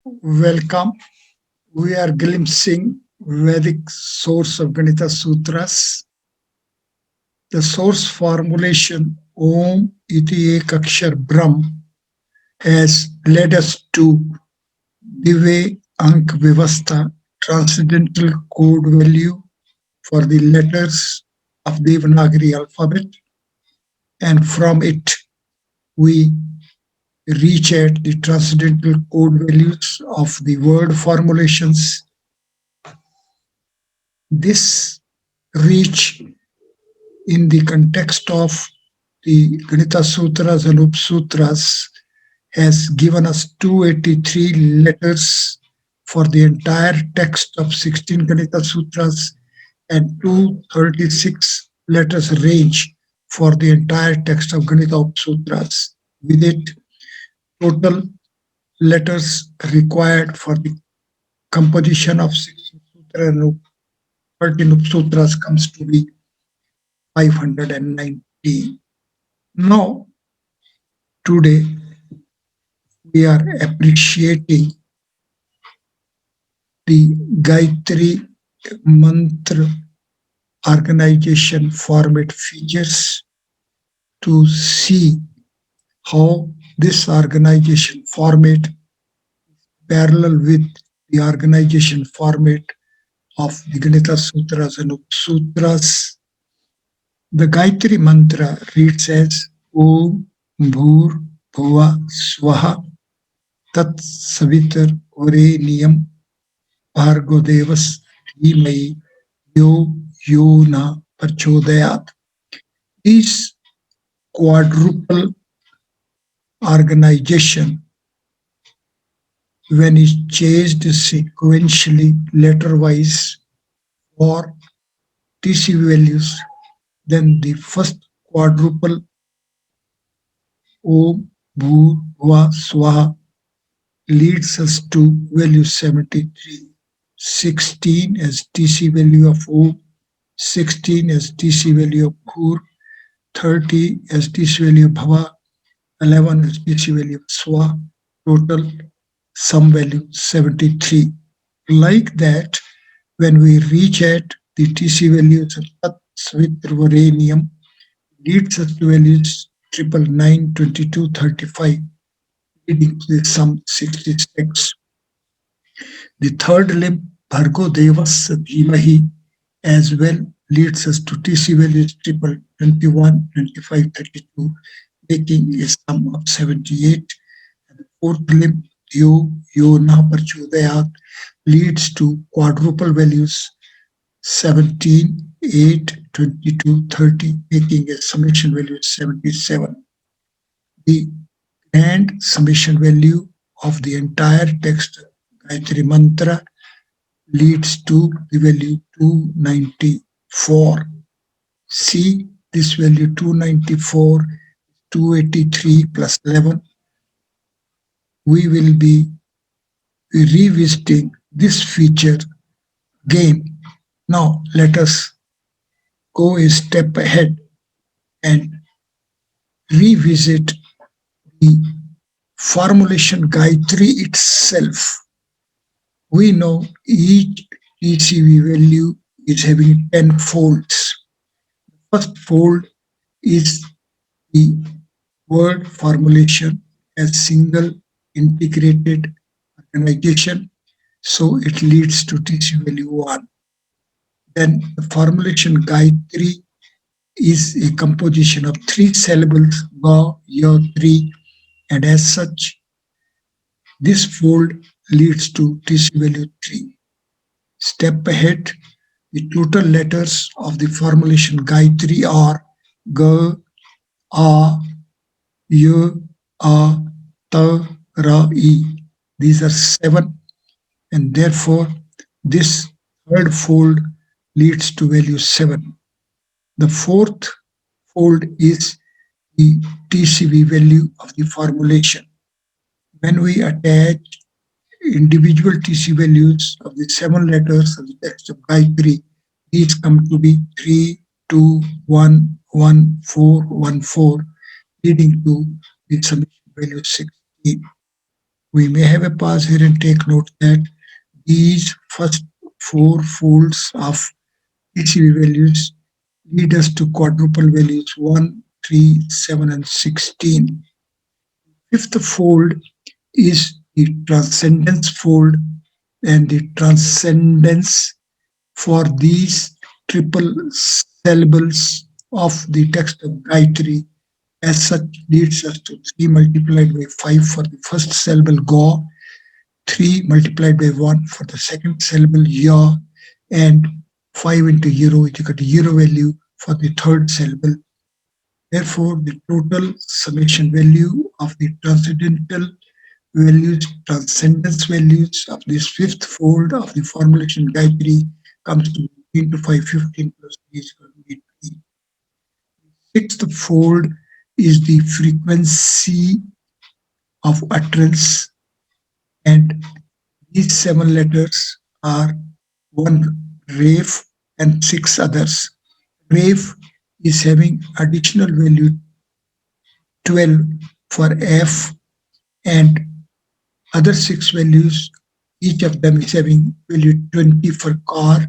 Welcome. We are glimpsing Vedic source of Ganita Sutras. The source formulation Om Iti Ekakshar Brahm has led us to Dive Ank Vivastha, transcendental code value for the letters of Devanagari alphabet, and from it we reach at the transcendental code values of the word formulations. This reach in the context of the Ganita Sutras and Upsutras has given us 283 letters for the entire text of 16 Ganita Sutras and 236 letters range for the entire text of Ganita Upsutras. With it, total letters required for the composition of 16 Sutras and 13 Upsutras comes to be 590. Now, today we are appreciating the Gayatri Mantra organization format features to see how this organization format parallel with the organization format of the Ganita Sutras and Upsutras. The Gayatri Mantra reads as Om Bhur Bhuva Swaha Tat Savitar Vareniyam Bhargo Devas Dhimai Yo Yona Prachodayat. This quadruple organization, when is changed sequentially letter-wise for TC values, then the first quadruple Om Bhur Bhuva Swaha leads us to value 73. 16 as TC value of Om, 16 as TC value of Bhur, 30 as TC value of Bhava, 11 as TC value of Swa, total sum value 73. Like that, when we reach at the TC values of Tat Savitra Varenium, leads us to values 999, 22, 35, leading to the sum 66. The third limb, Bhargo Devas Dhimahi, as well leads us to TC values 21, 25, 32, making a sum of 78. And the fourth limb, Yona Parchodayat, leads to quadruple values 17, 8, 22, 30, making a summation value of 77. The grand summation value of the entire text Gayatri Mantra leads to the value 294. See this value 294, 283 plus 11. We will be revisiting this feature again. Now let us go a step ahead and revisit the formulation Gayatri itself. We know each TCV value is having 10 folds. The first fold is the word formulation as single integrated organization, so it leads to TC value 1. Then the formulation Gayatri is a composition of 3 syllables, Ga, Ya, Tri, and as such, this fold leads to TC value 3. Step ahead, the total letters of the formulation Gayatri are Ga, A, Y, A, Ta, Ra, E. These are 7, and therefore this third fold leads to value 7. The fourth fold is the TCV value of the formulation. When we attach individual TC values of the 7 letters of the text of Gayatri, these come to be 3, 2, 1, 1, 4, 1, 4, leading to the summation value 16. We may have a pause here and take note that these first four folds of TCV values lead us to quadruple values 1, 3, 7, and 16. Fifth fold is the transcendence fold, and the transcendence for these triple syllables of the text of Gayatri as such leads us to 3 multiplied by 5 for the first syllable Ga, 3 multiplied by 1 for the second syllable Ya, and 5 into euro is equal to euro value for the third syllable. Therefore, the total summation value of the transcendental values, transcendence values of this fifth fold of the formulation Gayatri comes to 15 to 515 plus 3 is equal to 8. Sixth fold is the frequency of utterance, and these 7 letters are one rave and 6 others. Rave is having additional value 12 for F, and other 6 values, each of them is having value 20 for car,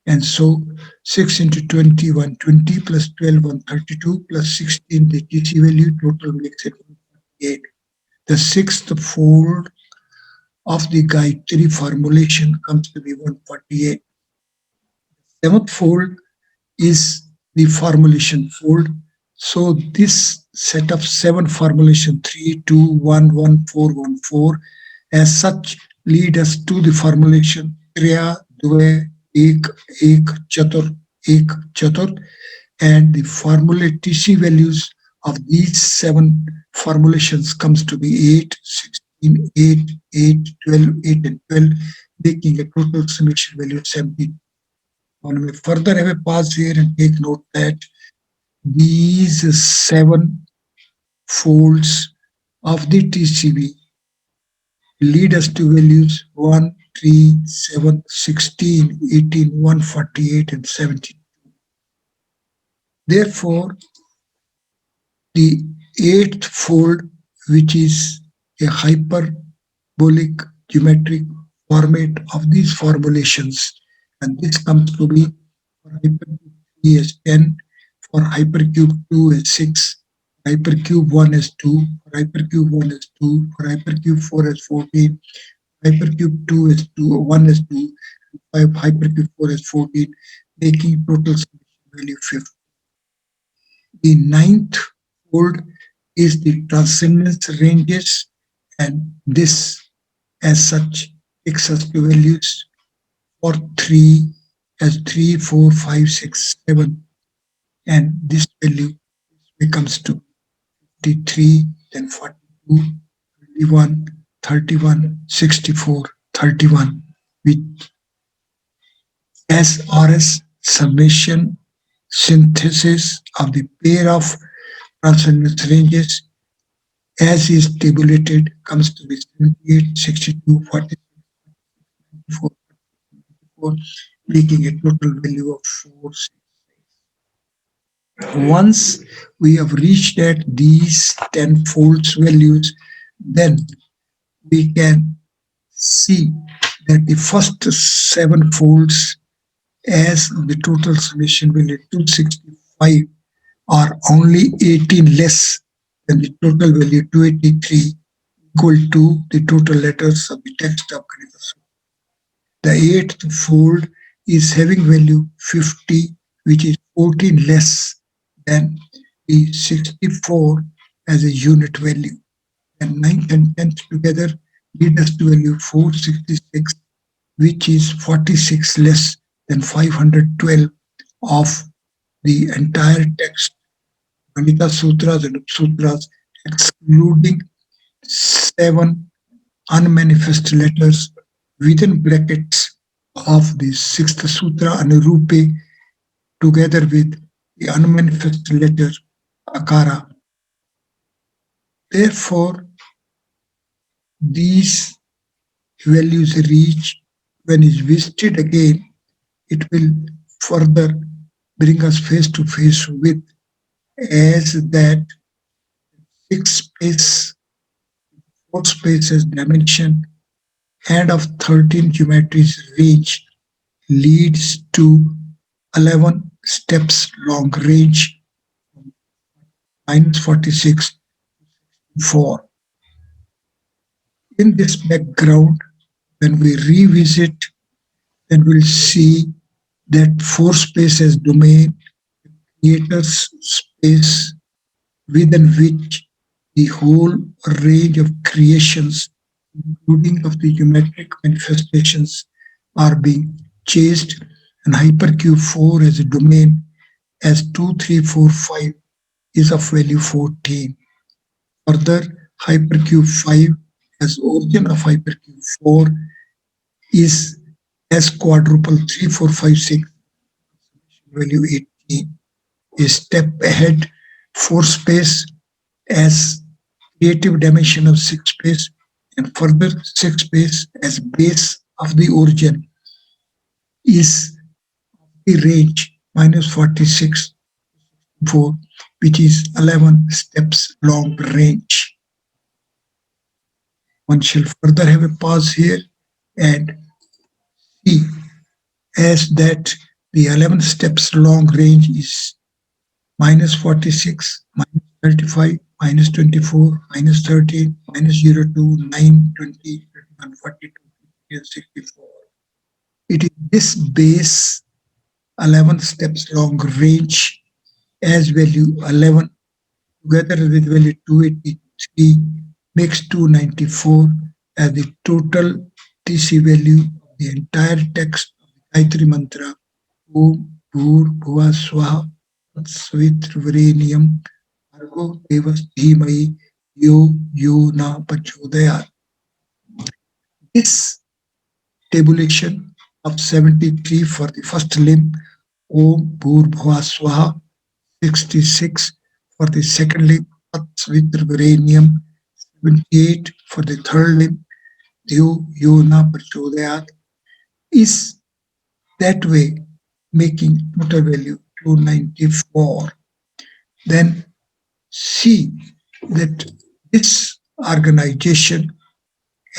and so 6 into 20, 120 plus 12, 132 plus 16, the TC value total makes it 148. The sixth fold of the Gayatri formulation comes to be 148. Seventh fold is the formulation fold. So this set of 7 formulation 3, 2, 1, 1, 4, 1, 4 as such lead us to the formulation Triya, Dve, Ek, Ek, Chatur, Ek, Chatur, and the formula TC values of these 7 formulations comes to be 8, 16, 8, 8, 12, 8, and 12, making a total summation value of 17. One may further have a pause here and take note that these 7 folds of the TCV lead us to values 1, 3, 7, 16, 18, 148, and 17. Therefore, the eighth fold, which is a hyperbolic geometric format of these formulations, and this comes to be for hypercube 3 as 10, for hypercube 2 as 6, hypercube 1 as 2, for hypercube 1 as 2, for hypercube 4 as 14, hypercube 2 as 2, 1 as 2, 5 hypercube 4 as 14, making total summation value 50. The ninth fold is the transcendence ranges, and this as such takes us to values for 3 as 3, 4, 5, 6, 7, and this value becomes to 53, then 42, 21, 31, 64, 31, which SRS summation synthesis of the pair of transcendence ranges as is tabulated comes to be 78, 62, 46, 94, making a total value of 4. Once we have reached at these 10 folds values, then we can see that the first 7 folds as the total summation value 265 are only 18 less than the total value 283 equal to the total letters of the text of Ganita. The eighth fold is having value 50, which is 14 less than the 64 as a unit value. And 9th and 10th together lead us to value 466, which is 46 less than 512 of the entire text, Ganita Sutras and Sutras, excluding 7 unmanifest letters within brackets of the 6th Sutra Anurupe, together with the unmanifest letter Akara. Therefore, these values reach, when is visited again, it will further bring us face to face with as that 6 space 4 spaces dimension and of 13 geometries range leads to 11 steps long range minus 46 4. In this background, when we revisit, then we'll see that 4 spaces domain creators space within which the whole range of creations, including of the geometric manifestations, are being chased, and hypercube 4 as a domain as 2, 3, 4, 5 is of value 14. Further, hypercube 5 as origin of hypercube 4 is as quadruple 3, 4, 5, 6 value 18. A step ahead, 4 space as creative dimension of 6 space, and further 6 space as base of the origin is the range minus 46 4, which is 11 steps long range. One shall further have a pause here and see as that the 11 steps long range is minus 46, minus 35, minus 24, minus 13, minus 02, 9, 20, 21, 42, 50, and 64. It is this base 11 steps long range as value 11 together with value 283 makes 294 as the total TC value of the entire text of the Gayatri Mantra Om Bhur Bhuva Swaha Savitrvarenyam Bhargo Devas Dhimai Yo Yo Na Prachodayat. This tabulation of 73 for the first limb, Om Bhur Bhuva Swaha, 66 for the second limb, Savitrvarenyam, 78 for the third limb, Yo Yo Na Prachodayat, is that way making total value 294. Then see that this organization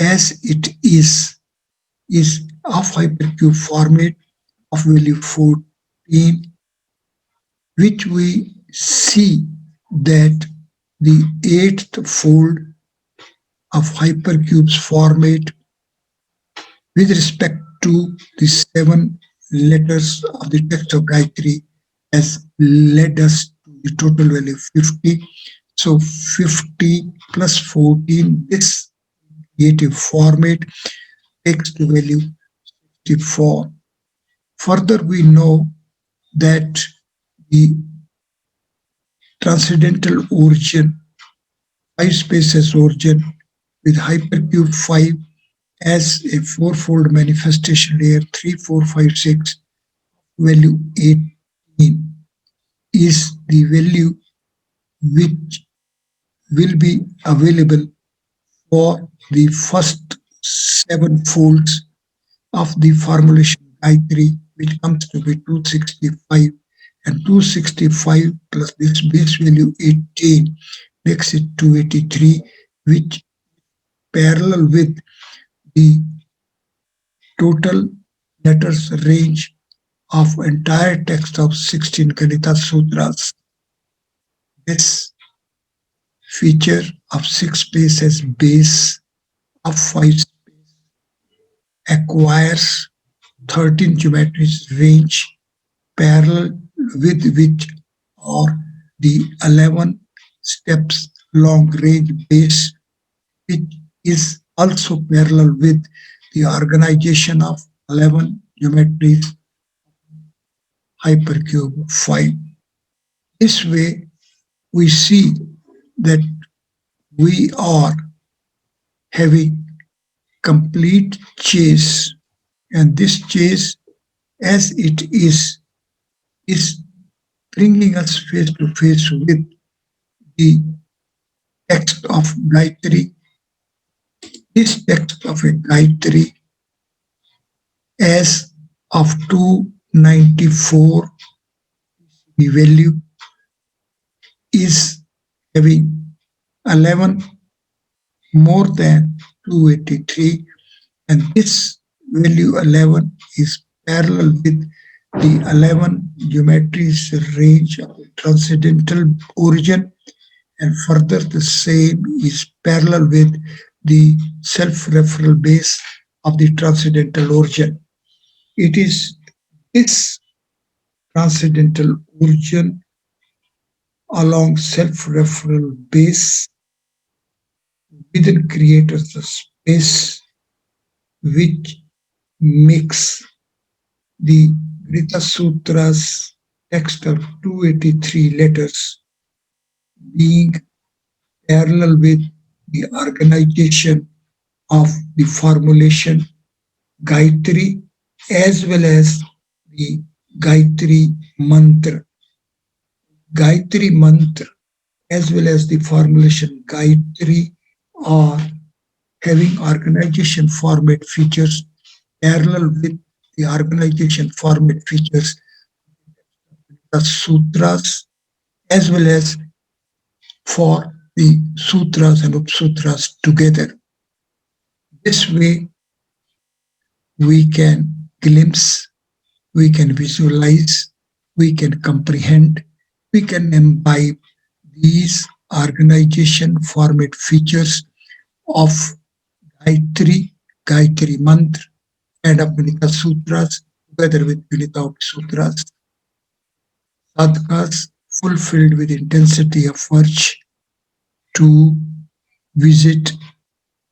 as it is of hypercube format of value 14, which we see that the eighth fold of hypercube's format with respect to the 7 letters of the text of Gayatri has led us to the total value 50. So 50 plus 14, this creative format takes the value 64. Further, we know that the transcendental origin, 5 spaces origin with hypercube 5 as a fourfold manifestation layer 3, 4, 5, 6, value 18 is the value which will be available for the first 7 folds of the formulation Gayatri, which comes to be 265, and 265 plus this base value 18 makes it 283, which parallel with the total letters range of entire text of 16 Ganita Sutras. This feature of 6 spaces base of 5 space acquires 13 geometries range parallel with which are the 11 steps long range base, which is also parallel with the organization of 11 geometries hypercube 5. This way, we see that we are having complete chase, and this chase, as it is bringing us face to face with the text of Gayatri. This text of a Gayatri as of 294, the value is having 11 more than 283, and this value 11 is parallel with the 11 geometry's range of transcendental origin, and further the same is parallel with the self-referral base of the transcendental origin. It is this transcendental origin along self-referral base within creators the space which makes the Ganita Sutras text of 283 letters being parallel with the organization of the formulation Gayatri as well as the Gayatri mantra. Gayatri mantra as well as the formulation Gayatri are having organization format features parallel with the organization format features the sutras as well as for the sutras and upsutras together. This way we can glimpse, we can visualize, we can comprehend, we can imbibe these organization format features of Gayatri, Gayatri Mantra, and of Ganita Sutras together with Ganita Sutras. Sadhakas fulfilled with intensity of urge to visit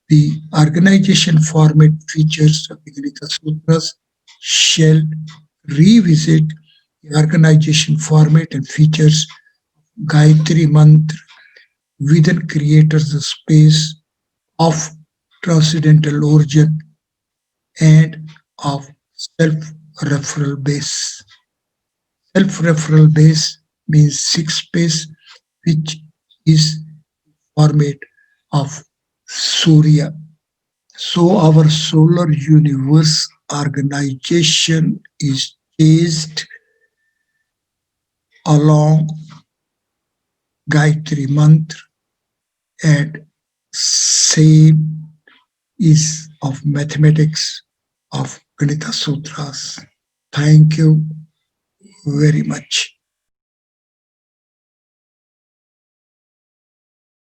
the organization format features of the Ganita Sutras shall revisit the organization format and features Gayatri Mantra within creators the space of transcendental origin and of self-referral base. Self-referral base means six space, which is format of Surya. So our solar universe organization is based along Gayatri Mantra, and same is of mathematics of Ganita Sutras. Thank you very much.